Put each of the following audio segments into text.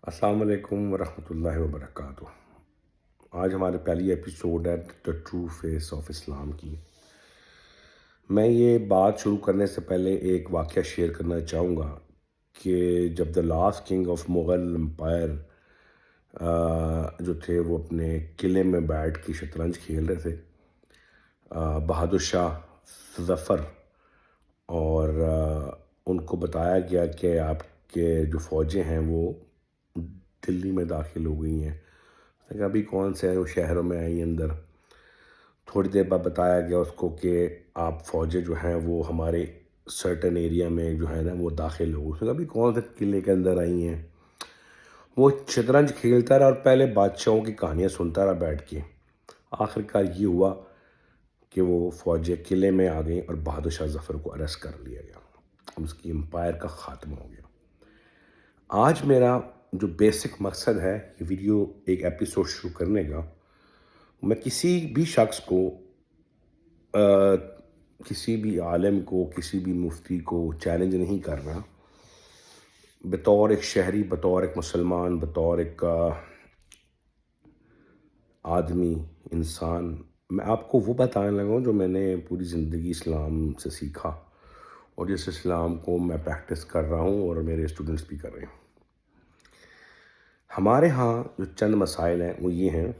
السلام علیکم ورحمۃ اللہ وبرکاتہ۔ آج ہمارے پہلی ایپیسوڈ ہے دا ٹرو فیس آف اسلام کی۔ میں یہ بات شروع کرنے سے پہلے ایک واقعہ شیئر کرنا چاہوں گا کہ جب the last king of Mughal empire جو تھے وہ اپنے قلعے میں بیٹھ کے شطرنج کھیل رہے تھے، بہادر شاہ ظفر، اور ان کو بتایا گیا کہ آپ کے جو فوجیں ہیں وہ دلی میں داخل ہو گئی ہیں۔ کہ ابھی کون سے ہیں وہ شہروں میں آئی اندر۔ تھوڑی دیر بعد بتایا گیا اس کو کہ آپ فوجیں جو ہیں وہ ہمارے سرٹن ایریا میں جو ہے نا وہ داخل ہو گئی۔ ابھی کون سے قلعے کے اندر آئی ہیں۔ وہ شطرنج کھیلتا رہا اور پہلے بادشاہوں کی کہانیاں سنتا رہا بیٹھ کے۔ آخر کار یہ ہوا کہ وہ فوجیں قلعے میں آ گئیں اور بہادر شاہ ظفر کو اریسٹ کر لیا گیا۔ اس کی امپائر کا خاتمہ ہو گیا۔ آج میرا جو بیسک مقصد ہے یہ ویڈیو ایک ایپیسوڈ شروع کرنے کا، میں کسی بھی شخص کو، کسی بھی عالم کو، کسی بھی مفتی کو چیلنج نہیں کر رہا۔ بطور ایک شہری، بطور ایک مسلمان، بطور ایک آدمی، انسان، میں آپ کو وہ بتانے لگا ہوں جو میں نے پوری زندگی اسلام سے سیکھا اور جس اسلام کو میں پریکٹس کر رہا ہوں اور میرے اسٹوڈنٹس بھی کر رہے ہیں۔ ہمارے ہاں جو چند مسائل ہیں وہ یہ ہیں،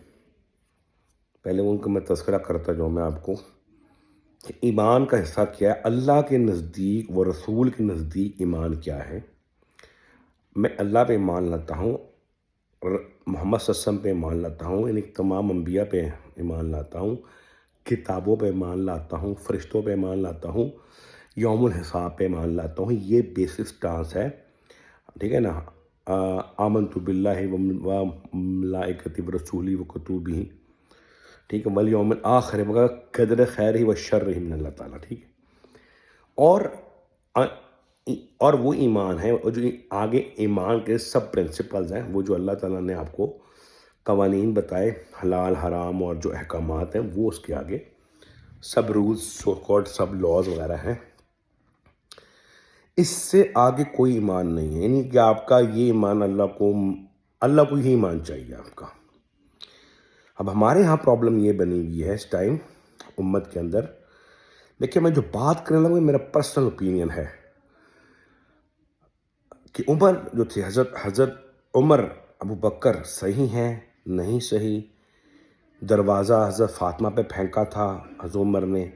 پہلے ان کا میں تذکرہ کرتا جاؤں میں آپ کو کہ ایمان کا حصہ کیا ہے، اللہ کے نزدیک و رسول کے نزدیک ایمان کیا ہے۔ میں اللہ پہ ایمان لاتا ہوں، اور محمد صلی اللہ علیہ وسلم پہ ایمان لاتا ہوں، یعنی تمام انبیاء پہ ایمان لاتا ہوں، کتابوں پہ ایمان لاتا ہوں، فرشتوں پہ ایمان لاتا ہوں، یوم الحساب پہ ایمان لاتا ہوں۔ یہ بیسک سٹانس ہے، ٹھیک ہے نا۔ آمنت باللہ و ملائکتہ و رسولہ و کتبہ، ٹھیک ہے، والیوم الآخر، مگر قدر خیر ہی و شر ہی من اللہ تعالیٰ، ٹھیک ہے۔ اور وہ ایمان ہے، اور جو آگے ایمان کے سب پرنسپلز ہیں، وہ جو اللہ تعالیٰ نے آپ کو قوانین بتائے، حلال حرام اور جو احکامات ہیں، وہ اس کے آگے سب رولز، سو کالڈ سب لاز وغیرہ ہیں۔ اس سے آگے کوئی ایمان نہیں ہے، یعنی کہ آپ کا یہ ایمان اللہ کو ہی ایمان چاہیے آپ کا۔ اب ہمارے ہاں پرابلم یہ بنی ہوئی ہے اس ٹائم امت کے اندر، دیکھیں میں جو بات کرنے لگا میرا پرسنل اوپینین ہے کہ عمر جو تھی، حضرت عمر ابو بکر صحیح ہیں نہیں صحیح، دروازہ حضرت فاطمہ پہ پھینکا تھا حضرت عمر نے،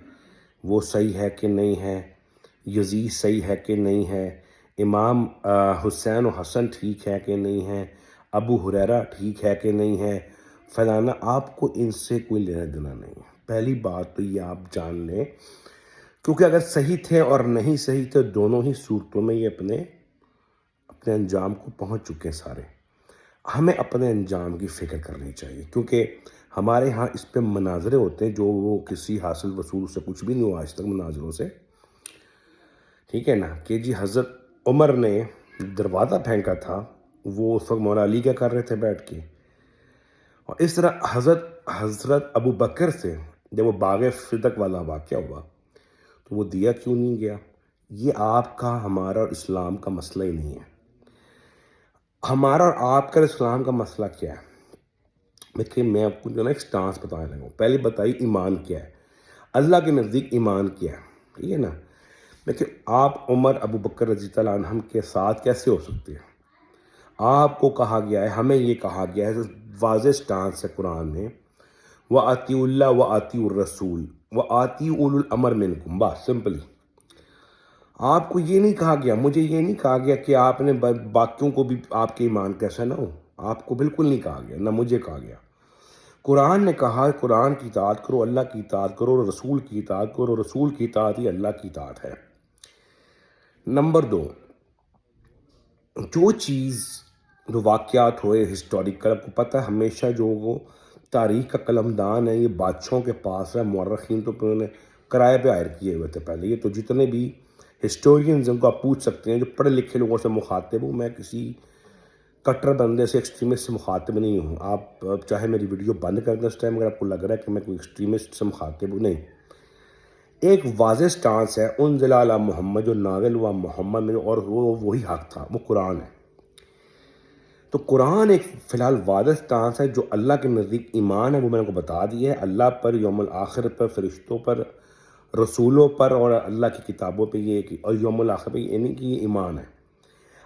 وہ صحیح ہے کہ نہیں ہے، یزید صحیح ہے کہ نہیں ہے، امام حسین و حسن ٹھیک ہے کہ نہیں ہے، ابو ہریرہ ٹھیک ہے کہ نہیں ہے، فلانا، آپ کو ان سے کوئی لینا دینا نہیں ہے۔ پہلی بات تو یہ آپ جان لیں، کیونکہ اگر صحیح تھے اور نہیں صحیح تھے، دونوں ہی صورتوں میں یہ اپنے انجام کو پہنچ چکے ہیں سارے۔ ہمیں اپنے انجام کی فکر کرنی چاہیے، کیونکہ ہمارے ہاں اس پہ مناظرے ہوتے ہیں جو وہ کسی حاصل وصول سے کچھ بھی نہیں ہوا آج تک مناظروں سے، ٹھیک ہے نا، کہ جی حضرت عمر نے دروازہ پھینکا تھا، وہ اس وقت مولا علی کیا کر رہے تھے بیٹھ کے، اور اس طرح حضرت ابو بکر سے جب وہ باغ صدق والا واقعہ ہوا تو وہ دیا کیوں نہیں گیا؟ یہ آپ کا، ہمارا اور اسلام کا مسئلہ ہی نہیں ہے۔ ہمارا اور آپ کا اسلام کا مسئلہ کیا ہے؟ دیکھیے میں آپ کو جو نا ایک سٹانس بتانے لگا ہوں۔ پہلے بتائیے ایمان کیا ہے، اللہ کے نزدیک ایمان کیا ہے، ٹھیک ہے نا۔ دیکھیے آپ عمر ابو بکر رضی اللہ عنہم کے ساتھ کیسے ہو سکتے ہیں؟ آپ کو کہا گیا ہے، ہمیں یہ کہا گیا ہے، واضح سٹانس ہے قرآن میں، وَأَطِيعُوا اللَّهَ وَأَطِيعُوا الرَّسُولَ وَأَطِيعُوا أُولِي الْأَمْرِ مِنْكُمْ، بس سمپلی۔ آپ کو یہ نہیں کہا گیا، مجھے یہ نہیں کہا گیا کہ آپ نے باقیوں کو بھی آپ کے ایمان کیسا نہ ہو، آپ کو بالکل نہیں کہا گیا، نہ مجھے کہا گیا۔ قرآن نے کہا قرآن کی اطاعت کرو، اللہ کی اطاعت کرو، رسول کی اطاعت کرو، رسول کی اطاعت ہی اللہ کی اطاعت ہے۔ نمبر 2، جو چیز، جو واقعات ہوئے ہسٹوریکل، آپ کو پتہ ہے ہمیشہ جو وہ تاریخ کا قلمدان ہے یہ بادشاہوں کے پاس ہے، مورخین تو انہوں نے کرائے پہ ہائر کیے ہوئے تھے پہلے۔ یہ تو جتنے بھی ہسٹورینز ان کو آپ پوچھ سکتے ہیں جو پڑھے لکھے لوگوں سے مخاطب ہوں، میں کسی کٹر بندے سے، ایکسٹریمسٹ سے مخاطب نہیں ہوں۔ آپ چاہے میری ویڈیو بند کر دیں اس ٹائم اگر آپ کو لگ رہا ہے کہ میں کوئی ایکسٹریمسٹ سے مخاطب ہوں، نہیں۔ ایک واضح سٹانس ہے، انزل علی محمد، جو نازل ہوا محمد میں، اور وہ وہی حق تھا، وہ قرآن ہے۔ تو قرآن ایک فی الحال واضح سٹانس ہے جو اللہ کے نزدیک ایمان ہے، وہ میں نے کو بتا دیا ہے، اللہ پر، یوم الآخر پر، فرشتوں پر، رسولوں پر اور اللہ کی کتابوں پہ، یہ اور یوم الآخر پہ، یہ نہیں کہ یہ ایمان ہے۔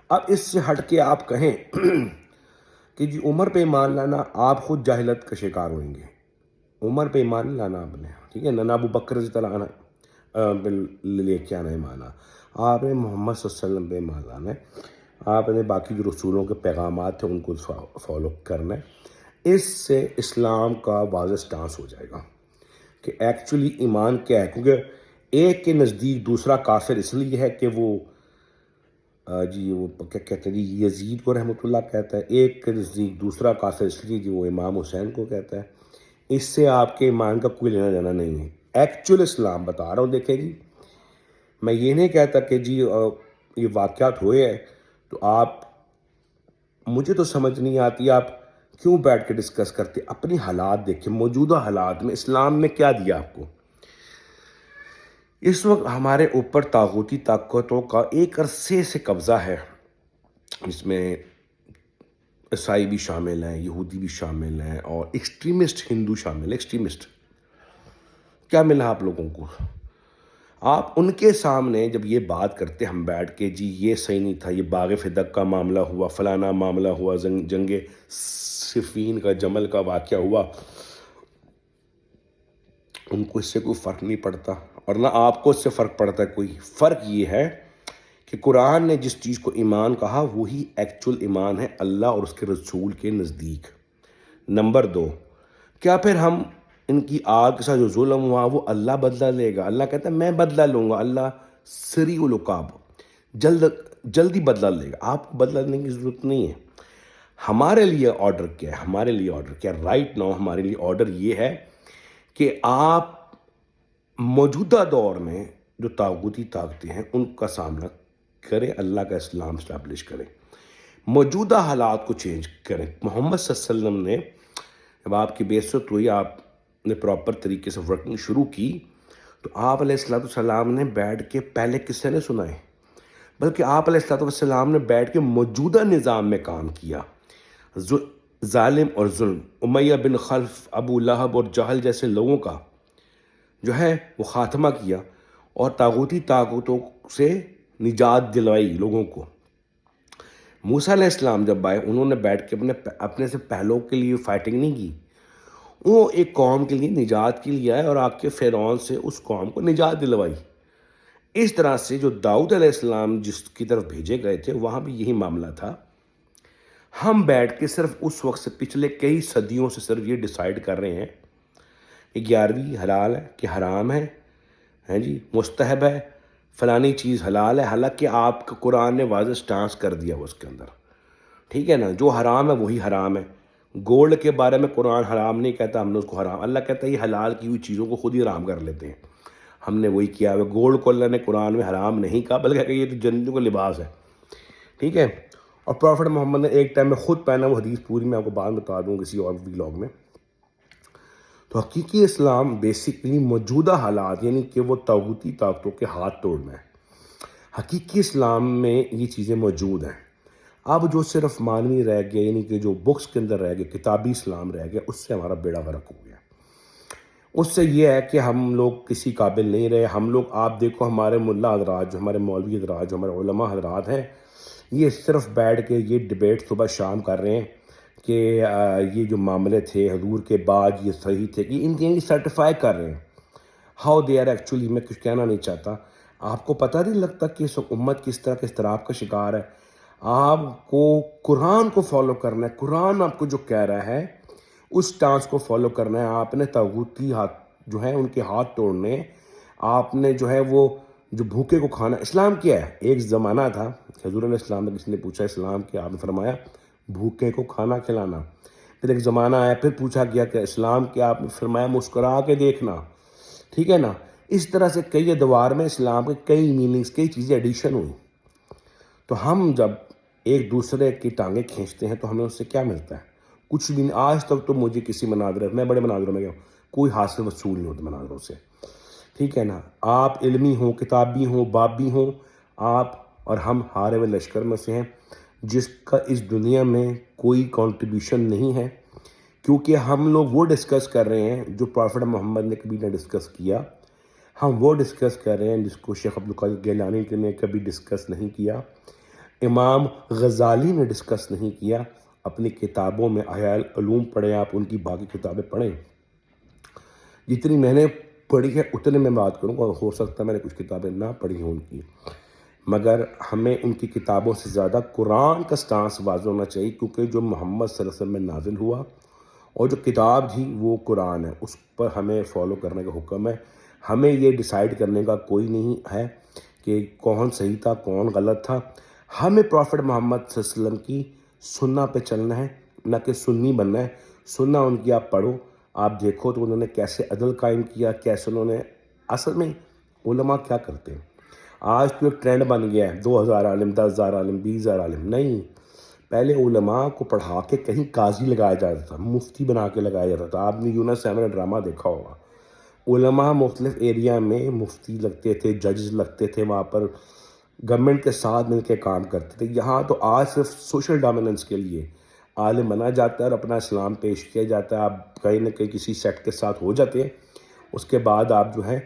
اب اس سے ہٹ کے آپ کہیں کہ جی عمر پہ ایمان لانا، آپ خود جاہلت کا شکار ہوئیں گے۔ عمر پہ ایمان نہیں لانا آپ نے، ٹھیک ہے، نہ ابو بکر رضی اللہ عنہ لے کے آنا ایمان، آپ نے محمد صلی اللہ علیہ وسلم پہ ایمان لانا ہے، آپ نے باقی جو رسولوں کے پیغامات ہیں ان کو فالو کرنا ہے۔ اس سے اسلام کا واضح سٹانس ہو جائے گا کہ ایکچولی ایمان کیا ہے، کیونکہ ایک کے نزدیک دوسرا کافر اس لیے ہے کہ وہ جی وہ کیا کہتے ہیں جی یزید کو رحمۃ اللہ کہتا ہے، ایک کے نزدیک دوسرا کافر اس لیے کہ وہ امام حسین کو کہتا ہے۔ اس سے آپ کے ایمان کا کوئی لینا دینا نہیں ہے۔ ایکچوئل اسلام بتا رہا ہوں، دیکھیں جی، میں یہ نہیں کہتا کہ جی یہ واقعات ہوئے ہیں تو آپ، مجھے تو سمجھ نہیں آتی آپ کیوں بیٹھ کے ڈسکس کرتے، اپنی حالات دیکھیں، موجودہ حالات میں اسلام نے کیا دیا آپ کو۔ اس وقت ہمارے اوپر طاغوتی طاقتوں کا ایک عرصے سے قبضہ ہے، جس میں عیسائی بھی شامل ہیں، یہودی بھی شامل ہیں، اور ایکسٹریمسٹ ہندو شامل ہیں۔ ایکسٹریمسٹ کیا ملا آپ لوگوں کو؟ آپ ان کے سامنے جب یہ بات کرتے، ہم بیٹھ کے جی یہ صحیح نہیں تھا، یہ باغ فدق کا معاملہ ہوا، فلانا معاملہ ہوا، جنگ صفین کا، جمل کا واقعہ ہوا، ان کو اس سے کوئی فرق نہیں پڑتا، اور نہ آپ کو اس سے فرق پڑتا ہے کوئی۔ فرق یہ ہے کہ قرآن نے جس چیز کو ایمان کہا وہی ایکچول ایمان ہے اللہ اور اس کے رسول کے نزدیک۔ نمبر 2، کیا پھر ہم ان کی آگ کے ساتھ جو ظلم ہوا وہ اللہ بدلہ لے گا؟ اللہ کہتا ہے میں بدلہ لوں گا، اللہ سری العقاب، جلدی بدلہ لے گا، آپ کو بدلہ لینے کی ضرورت نہیں ہے۔ ہمارے لیے آرڈر کیا ہے؟ ہمارے لیے آرڈر کیا ہے؟ رائٹ ناؤ ہمارے لیے آرڈر یہ ہے کہ آپ موجودہ دور میں جو طاغوتی طاقتیں ہیں ان کا سامنا کریں، اللہ کا اسلام اسٹیبلش کریں، موجودہ حالات کو چینج کریں۔ محمد صلی اللہ علیہ وسلم نے جب آپ کی بعثت ہوئی، آپ نے پراپر طریقے سے ورکنگ شروع کی، تو آپ علیہ السلام نے بیٹھ کے پہلے قصے نے سنائے، بلکہ آپ علیہ السلام نے بیٹھ کے موجودہ نظام میں کام کیا، ظالم اور ظلم، امیہ بن خلف، ابو لہب اور جہل جیسے لوگوں کا جو ہے وہ خاتمہ کیا، اور طاغوتی طاقتوں سے نجات دلوائی لوگوں کو۔ موسیٰ علیہ السلام جب آئے، انہوں نے بیٹھ کے اپنے سے پہلوں کے لیے فائٹنگ نہیں کی، وہ ایک قوم کے لیے نجات کے لیے آئے اور آ کے فرعون سے اس قوم کو نجات دلوائی۔ اس طرح سے جو داؤد علیہ السلام جس کی طرف بھیجے گئے تھے وہاں بھی یہی معاملہ تھا۔ ہم بیٹھ کے صرف اس وقت سے پچھلے کئی صدیوں سے صرف یہ ڈیسائیڈ کر رہے ہیں کہ 11ویں حلال ہے کہ حرام ہے جی، مستحب ہے، فلانی چیز حلال ہے، حالانکہ آپ کا قرآن نے واضح سٹانس کر دیا اس کے اندر، ٹھیک ہے نا، جو حرام ہے وہی حرام ہے۔ گولڈ کے بارے میں قرآن حرام نہیں کہتا، ہم نے اس کو حرام، اللہ کہتا ہے یہ حلال کی ہوئی چیزوں کو خود ہی حرام کر لیتے ہیں، ہم نے وہی کیا ہے۔ گولڈ کو اللہ نے قرآن میں حرام نہیں کہا، بلکہ کہ یہ تو جنتوں کا لباس ہے، ٹھیک ہے۔ اور پروفٹ محمد نے ایک ٹائم میں خود پہنا، وہ حدیث پوری میں آپ کو بعد میں بتا دوں کسی اور ویلاگ میں۔ تو حقیقی اسلام بیسکلی موجودہ حالات، یعنی کہ وہ طاغوتی طاقتوں کے ہاتھ توڑنا ہے۔ حقیقی اسلام میں یہ چیزیں موجود ہیں۔ اب جو صرف معنوی رہ گیا، یعنی کہ جو بکس کے اندر رہ گیا، کتابی اسلام رہ گیا، اس سے ہمارا بیڑا غرق ہو گیا۔ اس سے یہ ہے کہ ہم لوگ کسی قابل نہیں رہے۔ ہم لوگ، آپ دیکھو ہمارے ملا حضرات، جو ہمارے مولوی حضرات، جو ہمارے علماء حضرات ہیں، یہ صرف بیٹھ کے یہ ڈیبیٹ صبح شام کر رہے ہیں کہ یہ جو معاملے تھے حضور کے بعد یہ صحیح تھے، کہ ان کے سرٹیفائی کر رہے ہیں ہاؤ دے آر ایکچولی۔ میں کچھ کہنا نہیں چاہتا، آپ کو پتہ نہیں لگتا کہ اس امت کس طرح کے اضطراب کا شکار ہے۔ آپ کو قرآن کو فالو کرنا ہے، قرآن آپ کو جو کہہ رہا ہے اس سٹانس کو فالو کرنا ہے۔ آپ نے طاغوتی ہاتھ جو ہے ان کے ہاتھ توڑنے، آپ نے جو ہے وہ جو بھوکے کو کھانا۔ اسلام کیا ہے؟ ایک زمانہ تھا حضور علیہ السلام نے کسی نے پوچھا اسلام کیا، آپ نے فرمایا بھوکے کو کھانا کھلانا۔ پھر ایک زمانہ آیا، پھر پوچھا گیا کہ اسلام کیا، آپ نے فرمایا مسکرا کے دیکھنا، ٹھیک ہے نا۔ اس طرح سے کئی ادوار میں اسلام کے کئی میننگز، کئی چیزیں ایڈیشن ہوئی۔ تو ہم جب ایک دوسرے کی ٹانگیں کھینچتے ہیں تو ہمیں اس سے کیا ملتا ہے؟ کچھ بھی نہیں۔ آج تک تو مجھے کسی مناظرے، میں بڑے مناظروں میں گیا ہوں، کوئی حاصل وصول نہیں ہوتا مناظروں سے، ٹھیک ہے نا۔ آپ علمی ہوں، کتابی ہوں، بابی ہوں، آپ اور ہم ہارے ہوئے لشکر میں سے ہیں۔ جس کا اس دنیا میں کوئی کنٹریبیوشن نہیں ہے، کیونکہ ہم لوگ وہ ڈسکس کر رہے ہیں جو پرافٹ محمد نے کبھی نہ ڈسکس کیا، ہم وہ ڈسکس کر رہے ہیں جس کو شیخ عبدالقادر گیلانی نے کبھی ڈسکس نہیں کیا، امام غزالی نے ڈسکس نہیں کیا۔ اپنی کتابوں میں احیاء العلوم پڑھیں، آپ ان کی باقی کتابیں پڑھیں، جتنی میں نے پڑھی ہے اتنے میں بات کروں گا، ہو سکتا ہے میں نے کچھ کتابیں نہ پڑھی ہوں ان کی، مگر ہمیں ان کی کتابوں سے زیادہ قرآن کا سٹانس واضح ہونا چاہیے، کیونکہ جو محمد صلی اللہ علیہ وسلم میں نازل ہوا اور جو کتاب تھی وہ قرآن ہے، اس پر ہمیں فالو کرنے کا حکم ہے۔ ہمیں یہ ڈیسائیڈ کرنے کا کوئی نہیں ہے کہ کون صحیح تھا کون غلط تھا، ہمیں پرافٹ محمد صلی اللہ علیہ وسلم کی سنہ پہ چلنا ہے، نہ کہ سنی بننا ہے۔ سنہ ان کی آپ پڑھو، آپ دیکھو تو انہوں نے کیسے عدل قائم کیا، کیسے انہوں نے، اصل میں علماء کیا کرتے ہیں، آج تو ایک ٹرینڈ بن گیا ہے 2000 عالم، 10,000 عالم، 20,000 عالم، نہیں، پہلے علماء کو پڑھا کے کہیں قاضی لگایا جاتا تھا، مفتی بنا کے لگایا جاتا تھا۔ آپ نے یونس 7 ڈرامہ دیکھا ہوگا، علماء مختلف ایریا میں مفتی لگتے تھے، ججز لگتے تھے، وہاں پر گورنمنٹ کے ساتھ مل کے کام کرتے تھے۔ یہاں تو آج صرف سوشل ڈومیننس کے لیے عالم بنا جاتا ہے اور اپنا اسلام پیش کیا جاتا ہے، آپ کہیں نہ کہیں کسی سیکٹ کے ساتھ ہو جاتے ہیں، اس کے بعد آپ جو ہے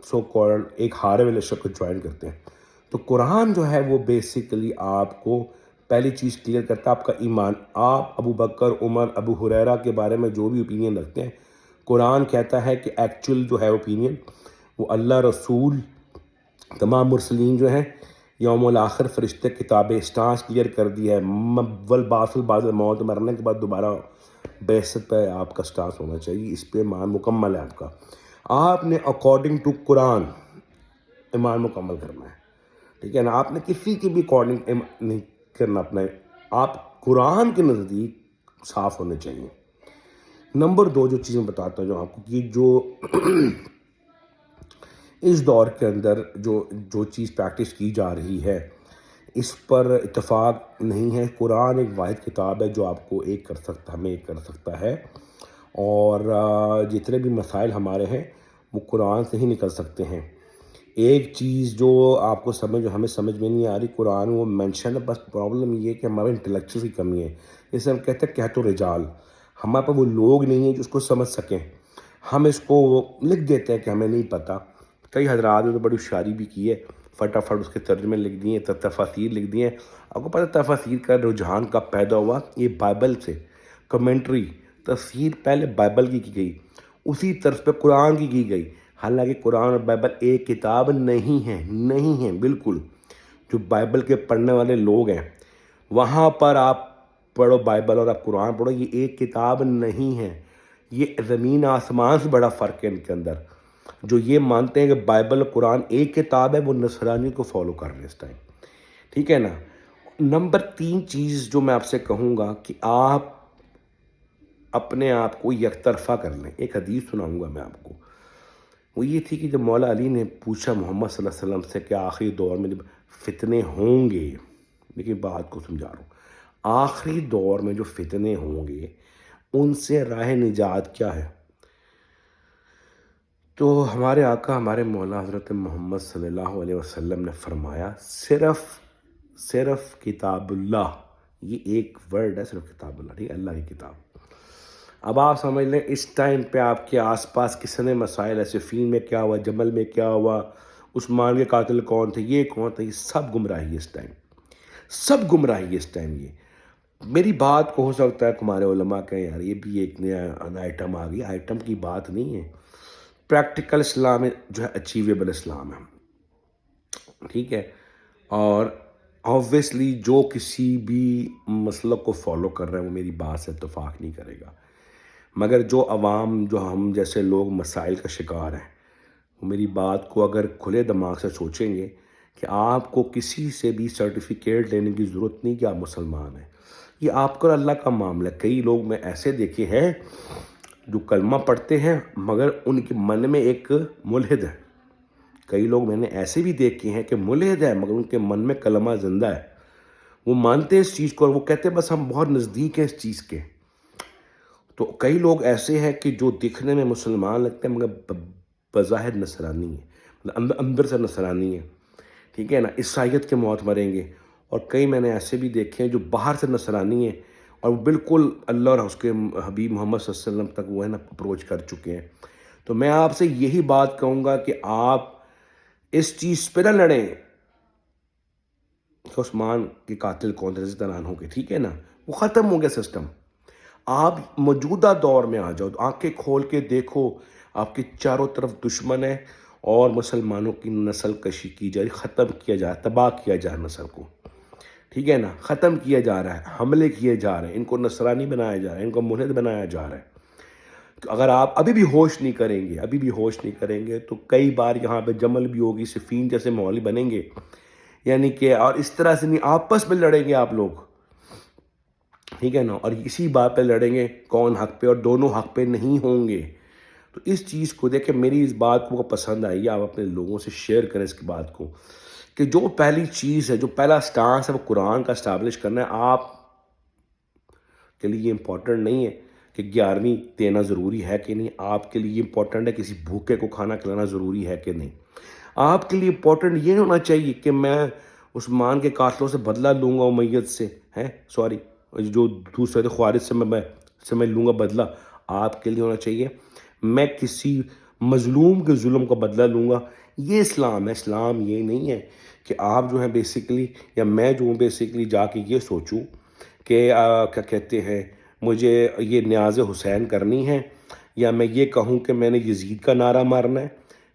سو کالڈ ایک ہارے والے شخص کو جوائن کرتے ہیں۔ تو قرآن جو ہے وہ بیسیکلی آپ کو پہلی چیز کلیئر کرتا ہے، آپ کا ایمان۔ آپ ابو بکر، عمر، ابو ہریرہ کے بارے میں جو بھی اوپینین رکھتے ہیں، قرآن کہتا ہے کہ ایکچول جو ہے اوپینین وہ اللہ، رسول، تمام مرسلین جو ہیں، یوم الآخر، فرشتے، کتابیں، اسٹانس کلیئر کر دی ہے، والبعث بعد الموت، مرنے کے بعد دوبارہ بعثت پہ آپ کا سٹانس ہونا چاہیے، اس پہ ایمان مکمل ہے آپ کا۔ آپ نے اکارڈنگ ٹو قرآن ایمان مکمل کرنا ہے، ٹھیک ہے نا، آپ نے کسی کی بھی اکارڈنگ نہیں کرنا اپنا، آپ قرآن کے نزدیک صاف ہونے چاہیے۔ نمبر 2 جو چیزیں بتاتا ہوں جو آپ کو، کہ جو اس دور کے اندر جو چیز پریکٹس کی جا رہی ہے اس پر اتفاق نہیں ہے۔ قرآن ایک واحد کتاب ہے جو آپ کو ایک کر سکتا، ہمیں ایک کر سکتا ہے، اور جتنے بھی مسائل ہمارے ہیں وہ قرآن سے ہی نکل سکتے ہیں۔ ایک چیز جو آپ کو ہمیں سمجھ میں نہیں آ رہی، قرآن وہ مینشن ہے، بس پرابلم یہ ہے کہ ہمارے انٹلیکچوئل کی کمی ہے، جسے ہم کہتے ہیں کہت و رجال، ہمارے پاس وہ لوگ نہیں ہیں جو اس کو سمجھ سکیں، ہم اس کو لکھ دیتے ہیں کہ ہمیں نہیں پتہ۔ کئی حضرات نے تو بڑی ہوشیاری بھی کی ہے، فٹافٹ اس کے ترجمے لکھ دیے، تفاسیر لکھ دیے۔ آپ کو پتہ تفاسیر کا رجحان کب پیدا ہوا؟ یہ بائبل سے، کمنٹری، تفسیر پہلے بائبل کی گئی، اسی طرز پہ قرآن کی گئی، حالانکہ قرآن اور بائبل ایک کتاب نہیں ہیں بالکل۔ جو بائبل کے پڑھنے والے لوگ ہیں وہاں پر آپ پڑھو بائبل اور آپ قرآن پڑھو، یہ ایک کتاب نہیں ہے، یہ زمین آسمان سے بڑا فرق ہے ان کے اندر۔ جو یہ مانتے ہیں کہ بائبل اور قرآن ایک کتاب ہے وہ نصرانی کو فالو کر رہے ہیں اس ٹائم، ٹھیک ہے نا۔ نمبر 3 چیز جو میں آپ سے کہوں گا کہ آپ اپنے آپ کو یک طرفہ کر لیں۔ ایک حدیث سناؤں گا میں آپ کو، وہ یہ تھی کہ جب مولا علی نے پوچھا محمد صلی اللہ علیہ وسلم سے کہ آخری دور میں جب فتنے ہوں گے، لیکن بات کو سمجھا رہا ہوں، آخری دور میں جو فتنے ہوں گے ان سے راہ نجات کیا ہے؟ تو ہمارے آقا، ہمارے مولا حضرت محمد صلی اللہ علیہ وسلم نے فرمایا صرف کتاب اللہ، یہ ایک ورڈ ہے، صرف کتاب اللہ، ٹھیک ہے، اللہ کی کتاب۔ اب آپ سمجھ لیں اس ٹائم پہ آپ کے آس پاس کتنے مسائل ہے، صفین میں کیا ہوا، جمل میں کیا ہوا، عثمان کے قاتل کون تھے، یہ کون تھے، یہ سب گمراہی ہے اس ٹائم، سب گمراہی ہے اس ٹائم۔ یہ میری بات کو ہو سکتا ہے ہمارے علماء کہیں یار یہ بھی ایک نیا آئٹم آ گئی، آئٹم کی بات نہیں ہے، پریکٹیکل اسلام جو ہے اچیویبل اسلام ہے، ٹھیک ہے۔ اور آبویسلی جو کسی بھی مسلک کو فالو کر رہے ہیں وہ میری بات سے اتفاق نہیں کرے گا، مگر جو عوام، جو ہم جیسے لوگ مسائل کا شکار ہیں، وہ میری بات کو اگر کھلے دماغ سے سوچیں گے کہ آپ کو کسی سے بھی سرٹیفکیٹ لینے کی ضرورت نہیں کہ آپ مسلمان ہیں، یہ آپ کا اللہ کا معاملہ ہے۔ کئی لوگ میں ایسے دیکھے ہیں جو کلمہ پڑھتے ہیں مگر ان کے من میں ایک ملحد ہے، کئی لوگ میں نے ایسے بھی دیکھے ہیں کہ ملحد ہے مگر ان کے من میں کلمہ زندہ ہے، وہ مانتے ہیں اس چیز کو اور وہ کہتے ہیں بس ہم بہت نزدیک ہیں اس چیز کے۔ تو کئی لوگ ایسے ہیں کہ جو دکھنے میں مسلمان لگتے ہیں مگر بظاہر نصرانی ہے، مطلب اندر سے نصرانی ہے، ٹھیک ہے نا، عیسائیت کے موت مریں گے، اور کئی میں نے ایسے بھی دیکھے ہیں جو باہر سے نصرانی ہیں اور وہ بالکل اللہ اور اس کے حبیب محمد صلی اللہ علیہ وسلم تک وہ ہے نا اپروچ کر چکے ہیں. تو میں آپ سے یہی بات کہوں گا کہ آپ اس چیز پہ نہ لڑیں کہ عثمان کے قاتل کون تھے، رضی اللہ عنہ کے، ٹھیک ہے نا، وہ ختم ہو گیا سسٹم. آپ موجودہ دور میں آ جاؤ، آنکھیں کھول کے دیکھو، آپ کے چاروں طرف دشمن ہے اور مسلمانوں کی نسل کشی کی جا رہی، ختم کیا جا رہا ہے، تباہ کیا جا رہا ہے نسل کو، ٹھیک ہے نا، ختم کیا جا رہا ہے، حملے کیے جا رہے ہیں، ان کو نصرانی بنایا جا رہا ہے، ان کو ملحد بنایا جا رہا ہے. اگر آپ ابھی بھی ہوش نہیں کریں گے، ابھی بھی ہوش نہیں کریں گے تو کئی بار یہاں پہ جمل بھی ہوگی، صفین جیسے ماحول بنیں گے، یعنی کہ اور اس طرح سے نہیں، آپس میں لڑیں گے آپ لوگ، ٹھیک ہے نا، اور اسی بات پہ لڑیں گے کون حق پہ، اور دونوں حق پہ نہیں ہوں گے. تو اس چیز کو دیکھیں، میری اس بات کو پسند آئی، آپ اپنے لوگوں سے شیئر کریں اس کی بات کو، کہ جو پہلی چیز ہے، جو پہلا سٹانس ہے وہ قرآن کا اسٹیبلش کرنا ہے. آپ کے لیے یہ امپورٹنٹ نہیں ہے کہ 11ویں دینا ضروری ہے کہ نہیں، آپ کے لیے یہ امپورٹنٹ ہے کسی بھوکے کو کھانا کھلانا ضروری ہے کہ نہیں. آپ کے لیے امپورٹنٹ یہ ہونا چاہیے کہ میں عثمان کے قاتلوں سے بدلہ لوں گا، امیت سے ہے، سوری، جو دوسرے خوارج سے میں لوں گا بدلہ. آپ کے لیے ہونا چاہیے میں کسی مظلوم کے ظلم کا بدلہ لوں گا. یہ اسلام ہے. اسلام یہ نہیں ہے کہ آپ جو ہیں بیسیکلی، یا میں جو ہوں بیسیکلی جا کے یہ سوچوں کہ کیا کہتے ہیں مجھے یہ نیاز حسین کرنی ہے، یا میں یہ کہوں کہ میں نے یزید کا نعرہ مارنا ہے.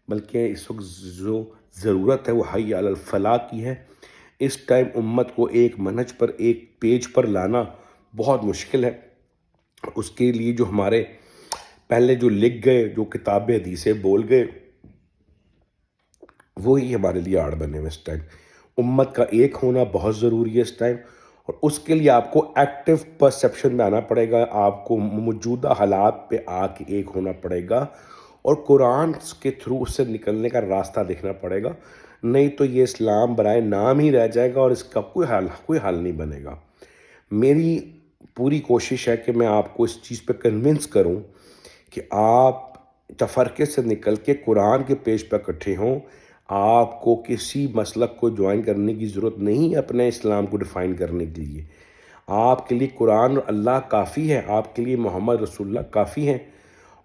بلکہ اس وقت جو ضرورت ہے وہ حی علی الفلاح کی ہے. اس ٹائم امت کو ایک منہج پر، ایک پیج پر لانا بہت مشکل ہے. اس کے لیے جو ہمارے پہلے جو لکھ گئے، جو کتابیں حدیثیں بول گئے، وہی ہمارے لیے آڑ بنے ہوئے اس ٹائم. امت کا ایک ہونا بہت ضروری ہے اس ٹائم، اور اس کے لیے آپ کو ایکٹیو پرسیپشن میں آنا پڑے گا. آپ کو موجودہ حالات پہ آ کے ایک ہونا پڑے گا اور قرآن کے تھرو اس سے نکلنے کا راستہ دیکھنا پڑے گا. نہیں تو یہ اسلام برائے نام ہی رہ جائے گا اور اس کا کوئی حل نہیں بنے گا. میری پوری کوشش ہے کہ میں آپ کو اس چیز پہ کنونس کروں کہ آپ تفرقے سے نکل کے قرآن کے پیج پہ اکٹھے ہوں. آپ کو کسی مسلک کو جوائن کرنے کی ضرورت نہیں ہے اپنے اسلام کو ڈیفائن کرنے کے لیے. آپ کے لیے قرآن اور اللہ کافی ہے، آپ کے لیے محمد رسول اللہ کافی ہیں.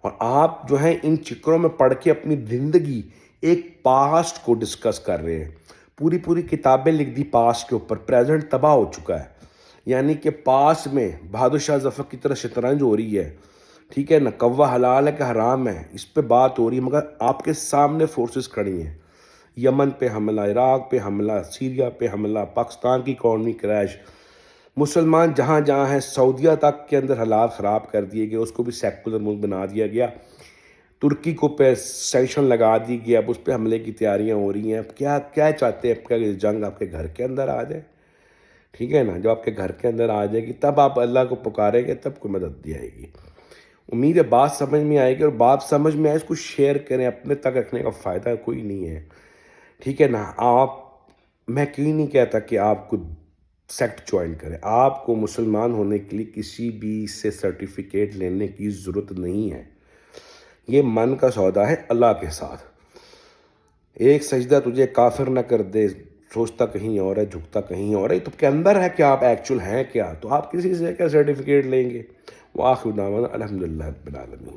اور آپ جو ہیں ان چکروں میں پڑھ کے اپنی زندگی ایک پاسٹ کو ڈسکس کر رہے ہیں. پوری کتابیں لکھ دی پاسٹ کے اوپر، پریزنٹ تباہ ہو چکا ہے. یعنی کہ پاسٹ میں بہادر شاہ ظفر کی طرح شطرنج ہو رہی ہے، ٹھیک ہے نا، کوا حلال ہے کہ حرام ہے، اس پہ بات ہو رہی ہے، مگر آپ کے سامنے فورسز کھڑی ہیں. یمن پہ حملہ، عراق پہ حملہ، سیریا پہ حملہ، پاکستان کی اکانومی کریش، مسلمان جہاں جہاں ہیں، سعودیہ تک کے اندر حالات خراب کر دیے گئے، اس کو بھی سیکولر ملک بنا دیا گیا. ترکی کو پہ سینکشن لگا دی گیا، اب اس پہ حملے کی تیاریاں ہو رہی ہیں. اب کیا چاہتے ہیں؟ کیا جنگ آپ کے گھر کے اندر آ جائے؟ ٹھیک ہے نا، جب آپ کے گھر کے اندر آ جائے گی تب آپ اللہ کو پکاریں گے، تب کوئی مدد دی آئے گی. امید ہے بات سمجھ میں آئے گی، اور بات سمجھ میں آئے اس کو شیئر کریں، اپنے تک رکھنے کا فائدہ کوئی نہیں ہے. ٹھیک ہے نا. میں کیوں نہیں کہتا کہ آپ کو سیکٹ جوائن کریں. آپ کو مسلمان ہونے کے لیے کسی بھی سے سرٹیفکیٹ لینے کی ضرورت نہیں ہے. یہ من کا سودا ہے اللہ کے ساتھ. ایک سجدہ تجھے کافر نہ کر دے، سوچتا کہیں اور ہے، جھکتا کہیں اور ہے. تو کے اندر ہے کہ آپ ایکچول ہیں کیا. تو آپ کسی سے کیا سرٹیفکیٹ لیں گے. وآخر دعوانا الحمدللہ رب العالمین.